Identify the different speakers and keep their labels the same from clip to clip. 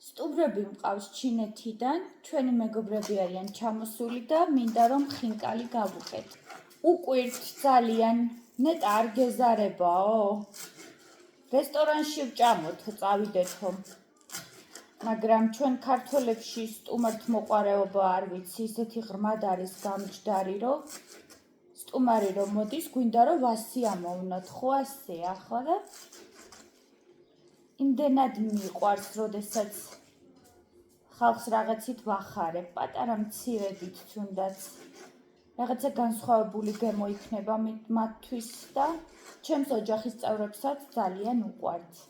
Speaker 1: სტუმრები მყავს ჩინეთიდან, ჩვენი მეგობრები არიან ჩამოსული და მინდა რომ ხინკალი გავუკეთ. Უკვირთ ძალიან, ნეტა არ გეზარებაო. რესტორანში ვჭამოთ, წავიდეთო. მაგრამ ჩვენ ქართველებში სტუმართ მოყვარეობა არ ვიცი, ისეთი ღრმად არის გამჯდარი, რომ სტუმარი რომ მოდის, გვინდა რომ ვასი ამოვნოთ, ხო ასეა, ხო და? იმდენად მიყვარს, როდესაც ხალხს რაღაცით ვახარებ, პატარა მცირედით თუნდაც. რაღაცა განსხვავებული გემო იქნება მათთვის და ჩემს ოჯახის წევრებსაც ძალიან უყვართ.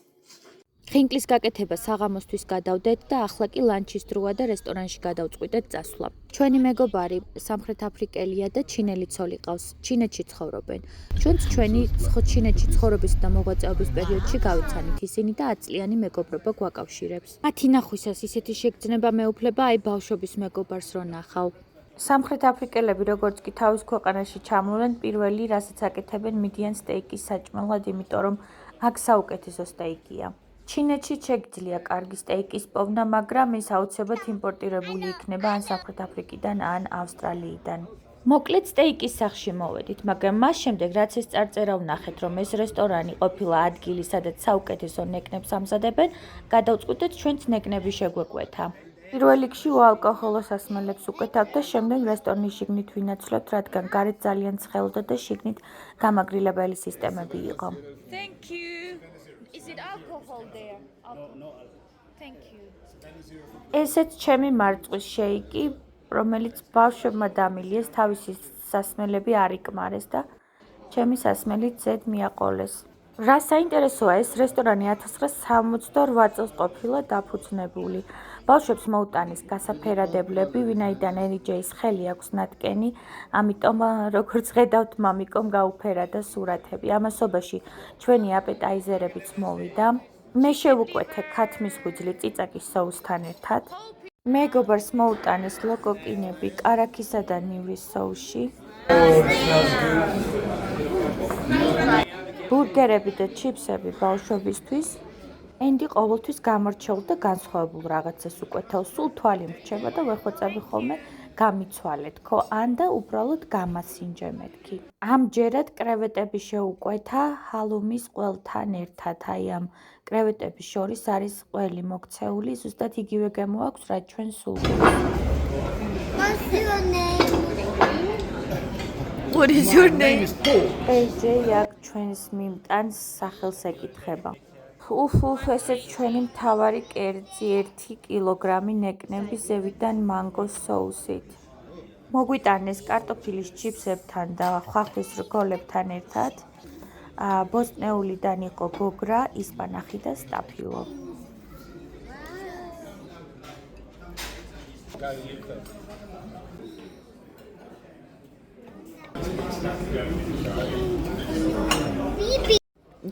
Speaker 2: ხინკლის გაკეთება საღამოსთვის გადავდეთ და ახლა კი ლანჩის დროა და რესტორანში გადავწყვიტეთ წასვლა. ჩვენი მეგობარი სამხრეთ აფრიკელია და ჩინელი ცოლი ყავს. ჩინეთში ცხოვრობენ. ჩვენც ჩვენი ჩინეთში ცხოვრების და მოღვაწეობის პერიოდში გავიცანით ისინი და 10 წლიანი მეგობრობა გვაკავშირებს. მათი ნახვისას ისეთი შეგრძნება მეუფლება აი ბავშვობის მეგობარს რო ნახავ. სამხრეთ აფრიკელები როგორც კი თავის ქვეყანაში ჩამოვლენ, პირველი რასაც აკეთებენ მიდიან სტეიკის საჭმელად, იმიტომ რომ აქ საუკეთესო სტეიკია. ჩინეთში შეგიძლია კარგი სტეიკის პოვნა, მაგრამ ის აუცილებლად იმპორტირებული იქნება ან სამხრეთ აფრიკიდან, ან ავსტრალიიდან. მოკლედ სტეიკის სახში მოვედით, მაგრამ მას შემდეგ რაც ეს წარწერა ვნახეთ, რომ ეს რესტორანი ყოფილა ადგილი, სადაც საუკეთესო ნეკნებს ამზადებენ, გადავწყვიტეთ ჩვენც ნეკნები შეგვეკვეთა. პირველ რიგში უალკოჰოლო სასმელებს ვკვეთავთ და შემდეგ რესტორნის შიგნით ვინაცვლებთ, რადგან გარეთ ძალიან ცხელოდა და შიგნით გამაგრილებელი სისტემები იყო.
Speaker 1: Thank you. Is it alcohol there? No. Thank you.
Speaker 2: ესეც ჩემი მარწყვის შეიკი, რომელიც ბავშვებმა დამილიეს, თავისი სასმელები არ იკმარეს და ჩემი სასმელით ზედ მიაყოლეს. რა საინტერესოა, ეს რესტორანი 1968 წელს ყოფილა დაფუძნებული. ბავშვებს მოუტანის გასაფერადებლები, ვინაიდან ენიჯეის ხელი აქვს ნატკენი, ამიტომ როგორც ხედავთ, მამიკომ გაუფერადა სურათები. ამასობაში ჩვენი აპეტაიზერებიც მოვიდა. მე შევუკვეთე ქათმის ღვიძლი წიწაკის соусთან ერთად. მეგობარს მოუტანეს ლოკოკინები კარაქისა და ნივრის соуსში. ბურგერები და ჩიფსები ბავშვებისთვის. ენდი ყოველთვის გამორჩეულ და განსხვავებულ რაღაცას უკვეთავს, სულ თვალი მრჩება და ვეხვეწები ხოლმე გამიცვალეთ, ხო, ან და უბრალოდ გამასინჯე მეთქი. ამჯერად კრევეტები შეუკვეთა ჰალუმის ყველთან ერთად, აი ამ კრევეტების შორის არის ყველი მოქცეული, ზუსტად იგივე გემო აქვს, რაც ჩვენ სულ გვაქვს.
Speaker 3: What's your name?
Speaker 2: What is your name? AJ აქ ჩვენს მიმტანს სახელს ეკითხება. ესეც ჩვენი მთავარი კერძი 1 კილოგრამი ნეკნები ზევიდან მანგოს соусით. მოგვიტანეს კარტოფილის ჩიფსებთან და ხახვის რგოლებთან ერთად. ბოსტნეულიდან იყო გოგრა, ისპანახი და სტაფილო.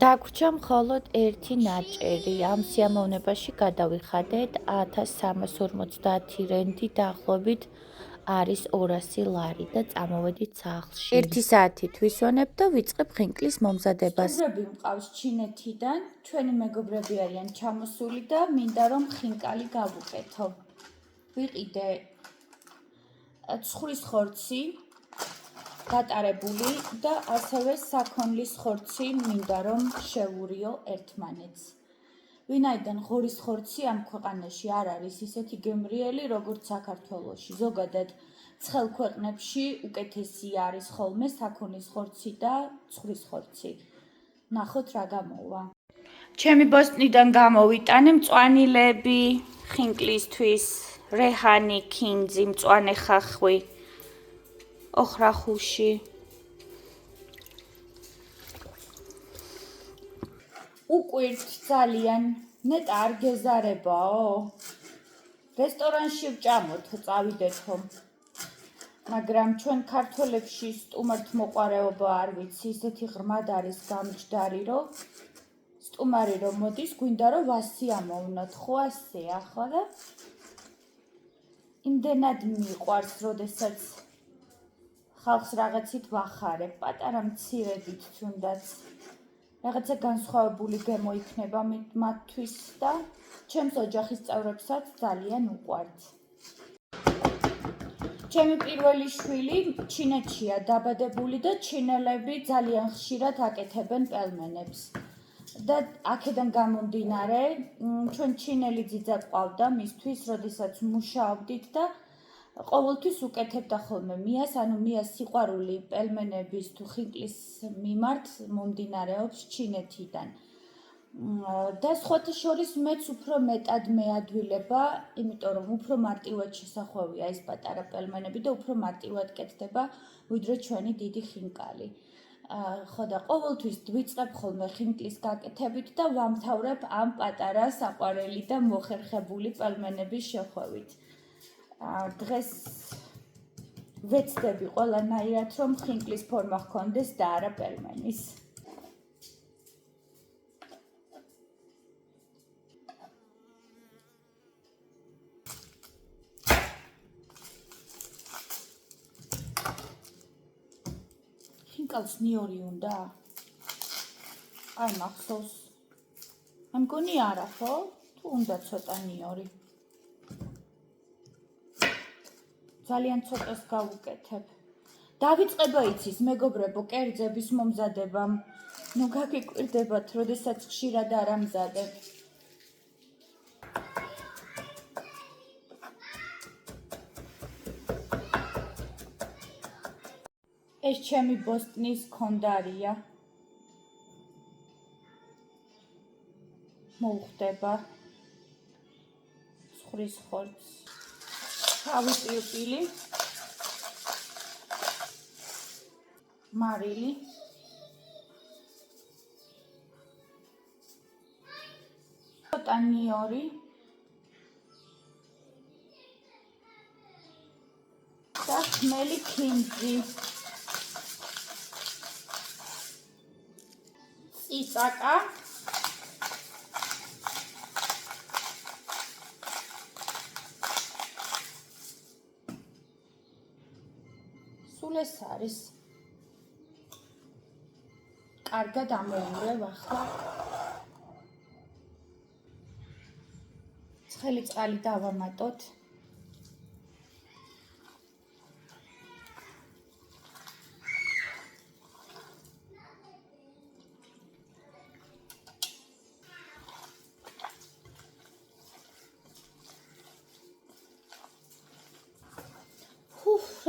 Speaker 2: დაგვრჩა მხოლოდ ერთი ნაჭერი. ამ სიამოვნებაში გადავიხადეთ 1350 რენდი, დაახლოებით არის 200 ლარი და წამოვედით სახლში. 1 საათით ვისვენებ და ვიწყებ ხინკლის მომზადებას.
Speaker 1: სტუმრები მყავს ჩინეთიდან, ჩვენი მეგობრები არიან ჩამოსული და მინდა რომ ხინკალი გავუკეთო. ვიყიდე ცხვრის ხორცი გატარებული და ასევე საქონლის ხორცი მინდა რომ შევურიო ერთმანეთს. ვინაიდან ღორის ხორცი ამ ქვეყანაში არ არის ისეთი გემრიელი, როგორც საქართველოში. ზოგადად ცხელ ქვეყნებში უკეთესი არის ხოლმე საქონლის ხორცი და ცხვრის ხორცი. ნახოთ რა გამოვა. ჩემი ბოსტნიდან გამოვიტანე მწვანილები ხინკლისთვის, რეჰანი, ქინძი, მწვანე ხახვი. ოხრახუში.Კვირთ ძალიან, ნეტა არ გეზარებაო. რესტორანში ვჭამოთ, წავიდეთო. მაგრამ ჩვენ ქართველებში სტუმართ მოყვარეობა არ ვიცი, ისეთი ღრმად არის გამჯდარი, რომ სტუმარი რომ მოდის, გვინდა რომ ვასი ამოვნოთ, ხო ასეა, ხო და? იმდენად მიყვარს, როდესაც ხალხს რაღაცით ვახარებ, პატარა მცირედით თუნდაც. რაღაცა განსხვავებული გემო იქნება მათთვის და ჩემს ოჯახის წევრებსაც ძალიან უყვართ. ჩემი პირველი შვილი ჩინეთშია დაბადებული და ჩინელები ძალიან ხშირად აკეთებენ პელმენებს. და აქედან გამომდინარე, ჩვენ ჩინელი ძიძა ყავდა მისთვის, როდესაც მუშაობდით და ყოველთვის უკეთებდა ხოლმე მიას, ანუ მიას სიყვარული პელმენების თუ ხინკლის მიმართ მომდინარეობს ჩინეთიდან. და სხვათა შორის მეც უფრო მეტად მეადვილება, იმიტომ რომ უფრო მარტივად შესახვევია ეს პატარა პელმენები და უფრო მარტივად კეთდება, ვიდრე ჩვენი დიდი ხინკალი. ხო და ყოველთვის ვიწყებ ხოლმე ხინკლის გაკეთებით და ვამთავრებ ამ პატარა საყვარელი და მოხერხებული პელმენების შეხვევით. დღეს ვეცდები ყველანაირად, რომ ხინკლის ფორმა ჰქონდეს და არა პელმენის. ხინკალს ნიორი უნდა? არ მახსოვს. მე მგონი არა, ხო? თუ უნდა ცოტა ნიორი. ძალიან ცოტას გავუკეთებ. დავიწყება იცის, მეგობრებო, კერძების მომზადებამ. ნუ გაგიკვირდებათ, როდესაც ხშირად არ ამზადებ. ეს ჩემი ბოსტნის ქონდარია. მოუხდება. სხვრის ხორცს. თავი პირპილი. მარილი. ცოტა ნიორი. და ხმელი ქინძი. წიწაკა. სულ ეს არის. კარგად ამოურევ ახლა. ცხელი წყალი დავამატოთ.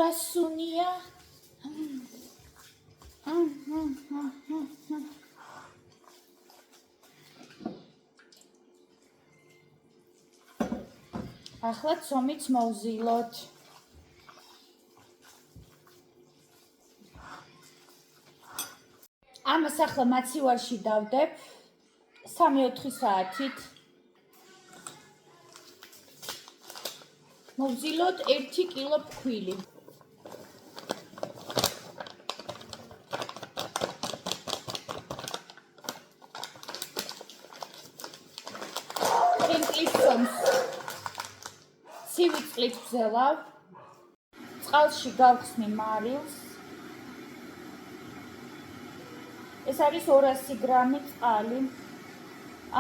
Speaker 1: რა სუნია. ახლა ცომიც მოვზილოთ. ამას ახლა მაცივარში დავდებ 3-4 საათით. მოვზილოთ 1 კილო ფქვილი. ხინკლის სომს ცივი წყლით ვზელავ. წყალში გავხსნი მარილს. ეს არის 200 გრამი წყალი.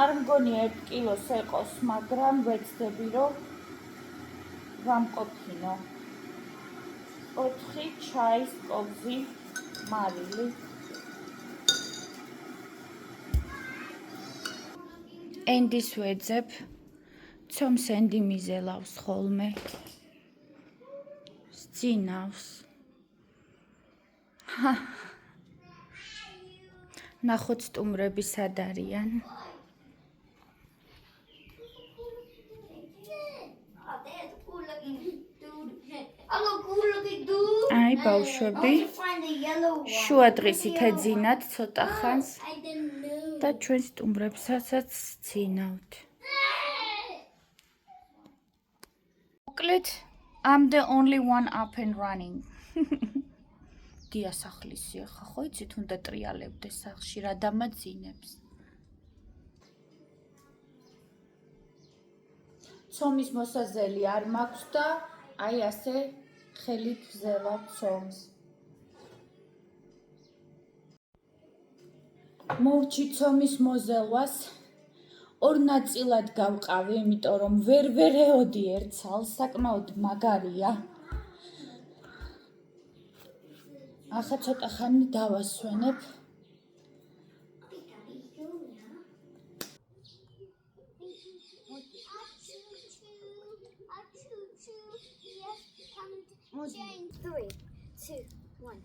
Speaker 1: არ მგონი 1 კილოს ეყოს, მაგრამ ვეცდები, რომ ვამყოფინო. 4 ჩაის კობზი მარილი. ენდის ვეძებ. ცომს ენდი მიზელავს ხოლმე. სძინავს. ნახოთ სტუმრები სად არიან. აი ბავშვები. შუა დღისით ეძინათ ცოტა ხანს და ჩვენ სტუმრებსაც სძინავთ. მოკლედ, I'm the only one up and running. დიასახლისია, ხო იცით, უნდა ტრიალებდეს სახლში, რა დამაძინებს. ცომის მოსაზელი არ მაქვს და აი ასე ხელით ვზელავ ცომს. მოვჭი ცომის მოზელვას ორ ნაწილად გავყავი, იმიტომ რომ ვერ ეოდი ერთ ცალს, საკმაოდ მაგარია. ახლა ცოტა ხანი დავასვენებ.
Speaker 3: Three, two, one.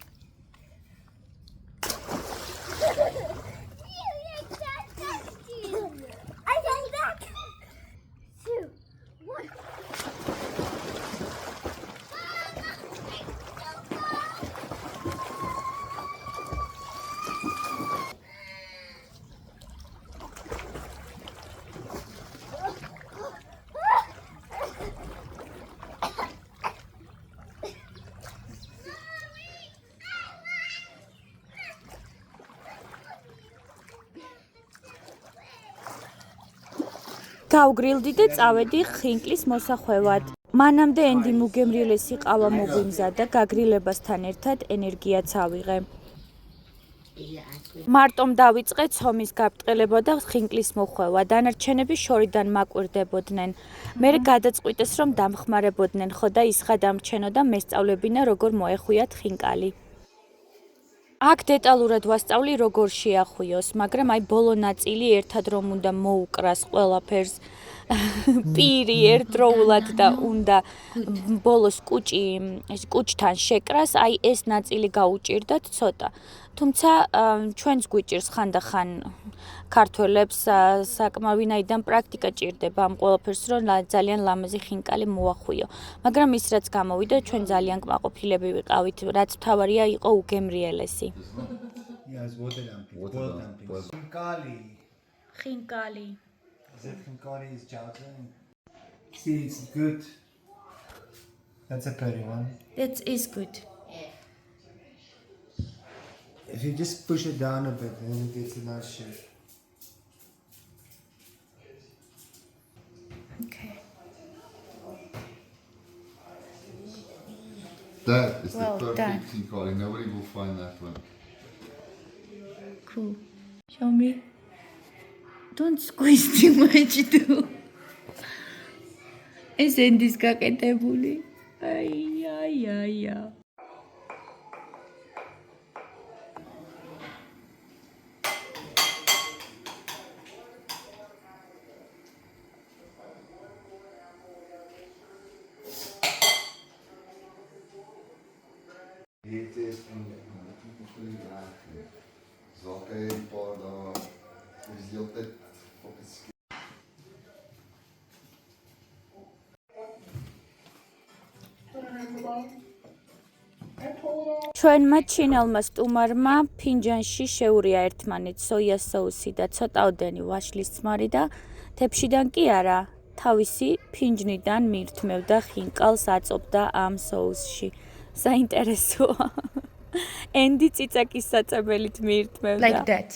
Speaker 3: I got it back. 2, 1.
Speaker 2: გავგრილდი და წავედი ხინკლის მოსახვევად. მანამდე ენდი მუგემრიელესი ყავა მოგვიმზადა, გაგრილებასთან ერთად ენერგიაც ავიღე. მარტომ დავიწყე ცომის გაბტყელება და ხინკლის მოხვევა. დანარჩენები შორიდან მაკვირდებოდნენ. მერე გადაწყვიტეს, რომ დამხმარებოდნენ, ხო და ისხა დამრჩენოდა მესწავლებინა, როგორ მოეხვიათ ხინკალი. აქ დეტალურად ვასწავლი, როგორ შეახვიოს, მაგრამ აი ბოლო ნაწილი ერთად რომ უნდა მოუკრას ყველაფერს პირი ერთდროულად და უნდა ბოლოს კუჭთან შეკრას, აი ეს ნაწილი გაუჭირდათ ცოტა. თუმცა ჩვენც გვიჭირს ხანდახან ქართველებს საკმავინაიდან პრაქტიკა ჭირდება ამ ყველაფერს, რომ ძალიან ლამაზი ხინკალი მოახვიო. მაგრამ ის რაც გამოვიდა, ჩვენ ძალიან კმაყოფილები ვიყავით, რაც მთავარია იყო უგემრიელესი.
Speaker 4: Yeah, it's water dumping. Water dumping. Khinkali.
Speaker 1: ხინკალი.
Speaker 4: Is it Khinkali is chowder? See, it's good. That's a pretty one.
Speaker 1: That is good.
Speaker 4: If you just push it down a bit, then it gets a nice shape.
Speaker 1: Okay.
Speaker 5: That is
Speaker 1: Well
Speaker 5: the
Speaker 1: done.
Speaker 5: perfect Khinkali. Nobody will find that one.
Speaker 1: Cool. Show me. Don't squeeze too much too. ეს ენდის გაკეთებული. აი.
Speaker 5: Dit is een goede vraag. Zal ik een paar dagen is die altijd op het scherm.
Speaker 2: ჩვენმა ჩინელმა სტუმარმა ფინჯანში შეურია ერთმანეთს სოიას соуსი და ცოტაოდენი ვაშლის ცმარი და თეფშიდან კი არა, თავისი ფინჯნიდან მიირთმევდა ხინკალს აწობდა ამ соуსში. საინტერესოა. ენდი ციცაკის საწებელით მიირთმევდა.
Speaker 1: Like that.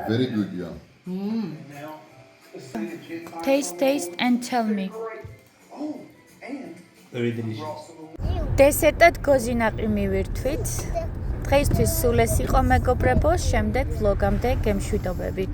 Speaker 5: Very good, yeah.
Speaker 1: Taste and tell me.
Speaker 4: Very delicious.
Speaker 2: დესერტად გოზინაყი მივირთვით. დღეისთვის სულ ეს იყო მეგობრებო, შემდეგ ვლოგამდე გემშვიდობებით.